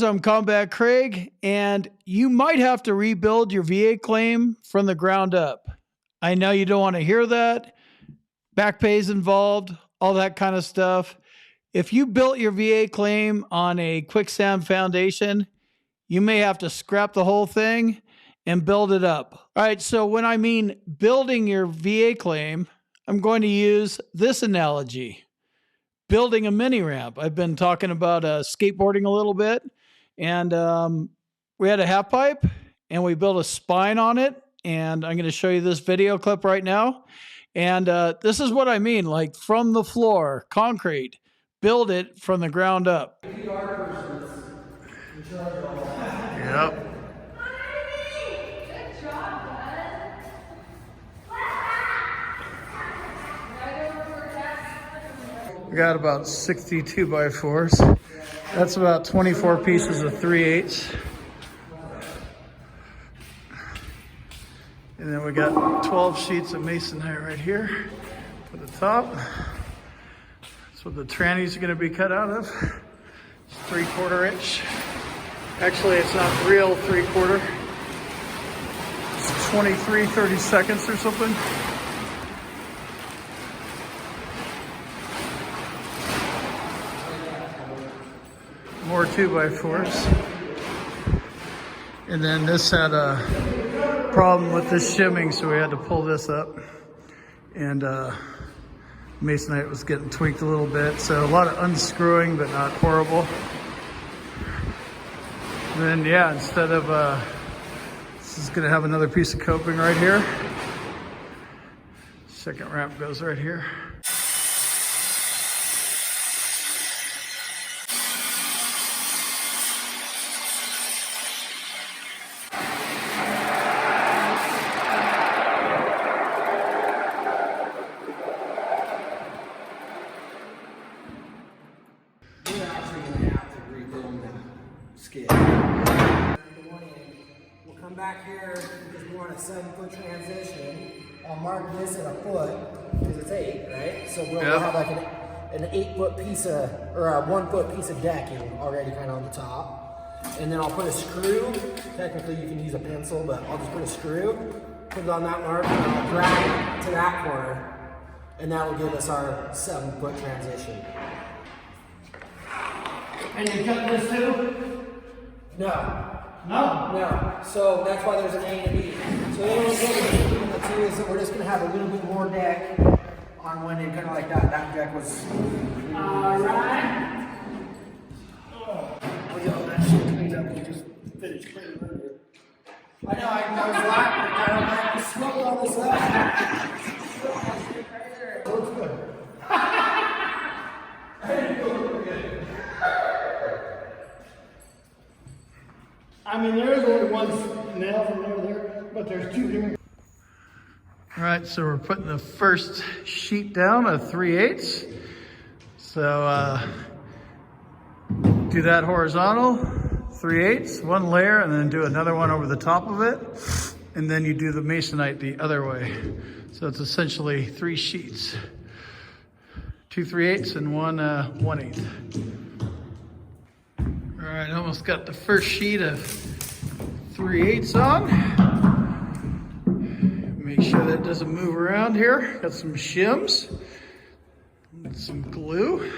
I'm Combat Craig, and you might have to rebuild your VA claim from the ground up. I know you don't want to hear that. Back pay's involved, all that kind of stuff. If you built your VA claim on a quicksand foundation, you may have to scrap the whole thing and build it up. All right, so when I mean building your VA claim, I'm going to use this analogy. Building a mini ramp. I've been talking about skateboarding a little bit, and we had a half pipe and we built a spine on it. And I'm going to show you this video clip right now. And this is what I mean, like from the floor, concrete, build it from the ground up. Yep. We got about 62 by 4s. That's about 24 pieces of 3/8. And then we got 12 sheets of masonite right here for the top. That's what the trannies are going to be cut out of. It's 3/4 inch. Actually, it's not real 3/4. It's 30 seconds or something. More 2x4s. And then this had a problem with this shimming, so we had to pull this up. And masonite was getting tweaked a little bit, so a lot of unscrewing, but not horrible. And then, yeah, instead of, this is gonna have another piece of coping right here. Second ramp goes right here. We'll come back here because we want a 7-foot transition. I'll mark this at a foot because it's 8, right? So we'll have like an 8-foot piece of, or a 1-foot piece of decking already kind of on the top. And then I'll put a screw. Technically you can use a pencil, but I'll just put a screw, put it on that mark, and I'll drag it to that corner. And that will give us our 7-foot transition. And you cut this too? No. No? No. So that's why there's an A and a B. So the only thing between the two is that we're just going to have a little bit more deck on one end, kind of like that. That deck was... Alright. Oh, yeah, that shit cleans up. We just finished cleaning earlier. I know, I was laughing. I smoked all this up. Looks good. I mean, there is only one nail from over there, but there's 2 here. All right, so we're putting the first sheet down of 3/8. So do that horizontal, 3/8, one layer, and then do another one over the top of it. And then you do the masonite the other way. So it's essentially 3 sheets. 2 3/8 and one 1/8. All right, almost got the first sheet of 3/8 on. Make sure that doesn't move around here. Got some shims, some glue.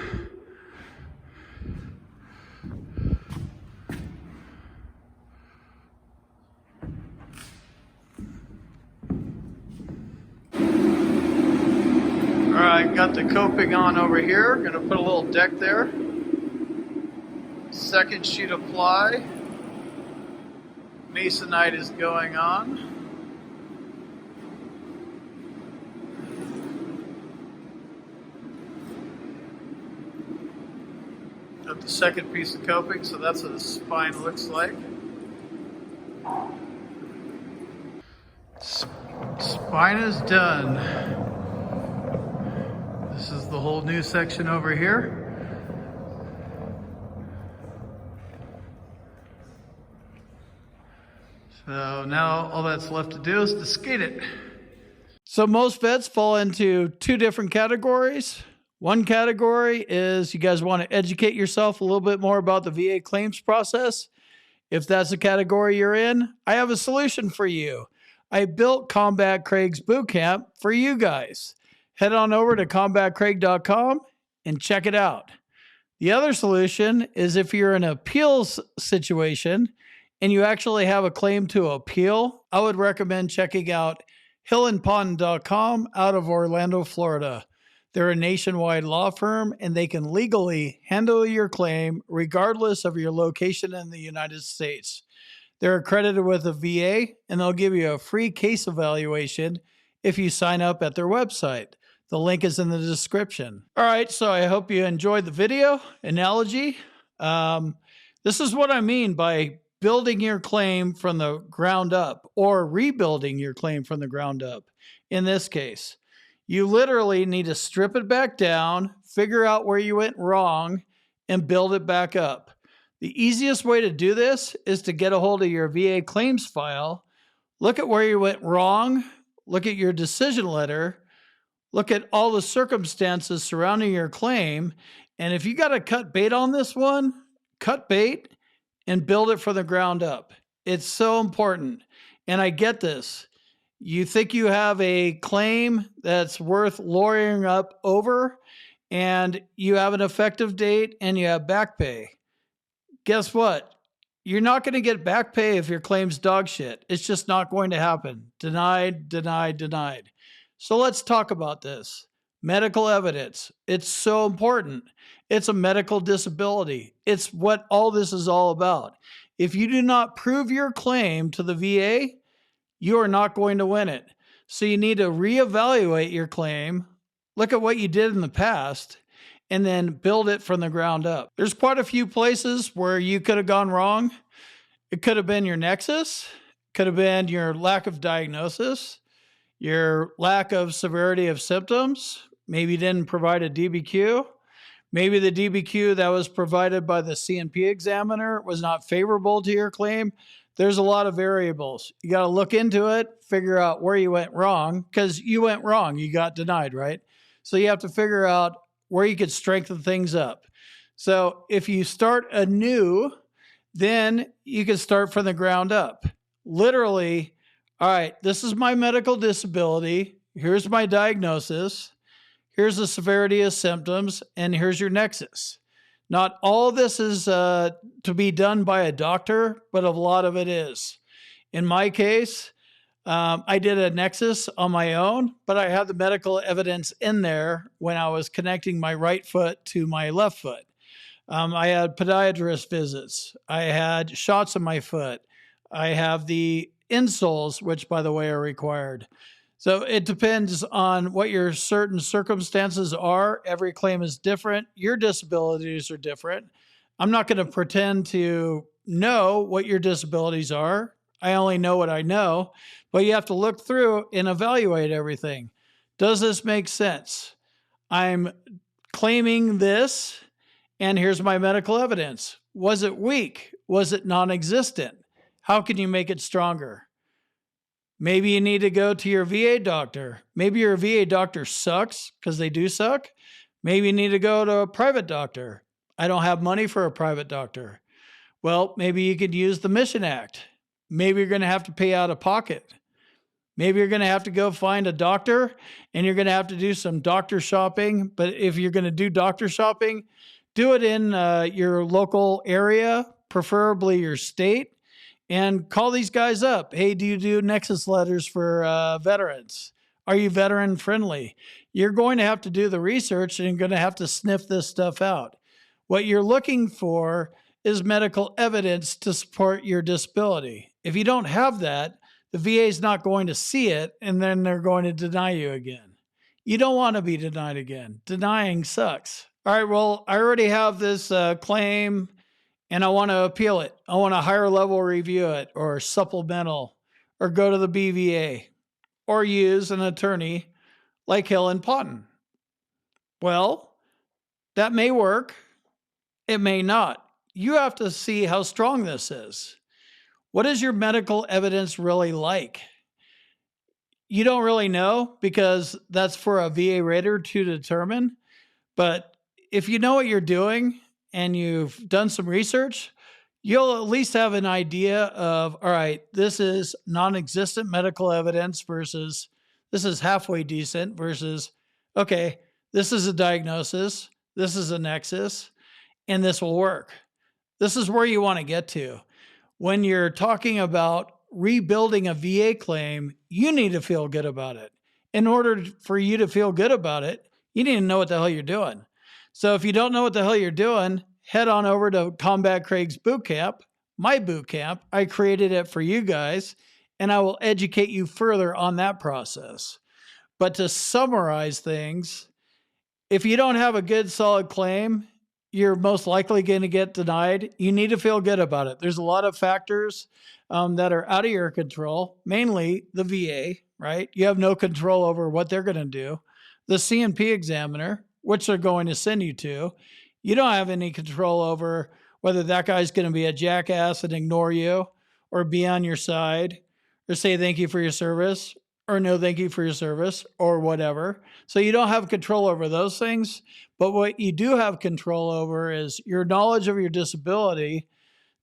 All right, got the coping on over here. Gonna put a little deck there. Second sheet apply. Masonite is going on. Got the second piece of coping, so that's what the spine looks like. Spine is done. This is the whole new section over here. So now all that's left to do is to skate it. So most vets fall into 2 different categories. One category is you guys want to educate yourself a little bit more about the VA claims process. If that's the category you're in, I have a solution for you. I built Combat Craig's Bootcamp for you guys. Head on over to combatcraig.com and check it out. The other solution is if you're in an appeals situation and you actually have a claim to appeal, I would recommend checking out hillandpond.com out of Orlando, Florida. They're a nationwide law firm and they can legally handle your claim regardless of your location in the United States. They're accredited with a VA and they'll give you a free case evaluation if you sign up at their website. The link is in the description. All right, so I hope you enjoyed the video analogy. This is what I mean by building your claim from the ground up or rebuilding your claim from the ground up. In this case, you literally need to strip it back down, figure out where you went wrong, and build it back up. The easiest way to do this is to get a hold of your VA claims file, look at where you went wrong, look at your decision letter, look at all the circumstances surrounding your claim, and if you got to cut bait on this one, cut bait and build it from the ground up. It's so important. And I get this. You think you have a claim that's worth lawyering up over, and you have an effective date and you have back pay. Guess what? You're not going to get back pay if your claim's dog shit. It's just not going to happen. Denied, denied, denied. So let's talk about this. Medical evidence. It's so important. It's a medical disability. It's what all this is all about. If you do not prove your claim to the VA, you are not going to win it. So you need to reevaluate your claim, look at what you did in the past, and then build it from the ground up. There's quite a few places where you could have gone wrong. It could have been your nexus, could have been your lack of diagnosis, your lack of severity of symptoms. Maybe you didn't provide a DBQ. Maybe the DBQ that was provided by the C&P examiner was not favorable to your claim. There's a lot of variables. You got to look into it, figure out where you went wrong, because you went wrong. You got denied, right? So you have to figure out where you could strengthen things up. So if you start anew, then you can start from the ground up. Literally, all right, this is my medical disability. Here's my diagnosis. Here's the severity of symptoms, and here's your nexus. Not all this is to be done by a doctor, but a lot of it is. In my case, I did a nexus on my own, but I had the medical evidence in there when I was connecting my right foot to my left foot. I had podiatrist visits. I had shots in my foot. I have the insoles, which, by the way, are required. So it depends on what your certain circumstances are. Every claim is different. Your disabilities are different. I'm not going to pretend to know what your disabilities are. I only know what I know, but you have to look through and evaluate everything. Does this make sense? I'm claiming this, and here's my medical evidence. Was it weak? Was it non-existent? How can you make it stronger? Maybe you need to go to your VA doctor. Maybe your VA doctor sucks, because they do suck. Maybe you need to go to a private doctor. I don't have money for a private doctor. Well, maybe you could use the Mission Act. Maybe you're going to have to pay out of pocket. Maybe you're going to have to go find a doctor and you're going to have to do some doctor shopping. But if you're going to do doctor shopping, do it in your local area, preferably your state. And call these guys up. Hey, do you do nexus letters for veterans? Are you veteran friendly? You're going to have to do the research and you're going to have to sniff this stuff out. What you're looking for is medical evidence to support your disability. If you don't have that, the VA is not going to see it, and then they're going to deny you again. You don't want to be denied again. Denying sucks. All right, well, I already have this claim, and I want to appeal it. I want a higher level review it, or supplemental, or go to the BVA, or use an attorney like Hill and Potton. Well, that may work. It may not. You have to see how strong this is. What is your medical evidence really like? You don't really know, because that's for a VA rater to determine. But if you know what you're doing and you've done some research, you'll at least have an idea of, all right, this is non existent medical evidence versus this is halfway decent versus, okay, this is a diagnosis, this is a nexus, and this will work. This is where you want to get to. When you're talking about rebuilding a VA claim, you need to feel good about it. In order for you to feel good about it, you need to know what the hell you're doing. So if you don't know what the hell you're doing, head on over to Combat Craig's boot camp, my boot camp. I created it for you guys, and I will educate you further on that process. But to summarize things, if you don't have a good, solid claim, you're most likely going to get denied. You need to feel good about it. There's a lot of factors that are out of your control, mainly the VA, right? You have no control over what they're going to do. The CNP examiner, which they're going to send you to, you don't have any control over whether that guy's going to be a jackass and ignore you or be on your side or say thank you for your service or no thank you for your service or whatever. So you don't have control over those things. But what you do have control over is your knowledge of your disability,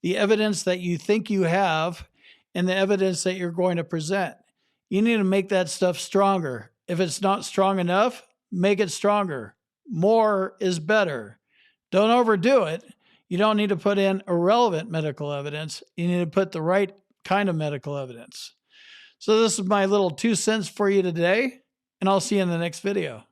the evidence that you think you have, and the evidence that you're going to present. You need to make that stuff stronger. If it's not strong enough, make it stronger. More is better. Don't overdo it. You don't need to put in irrelevant medical evidence. You need to put the right kind of medical evidence. So this is my little 2 cents for you today, and I'll see you in the next video.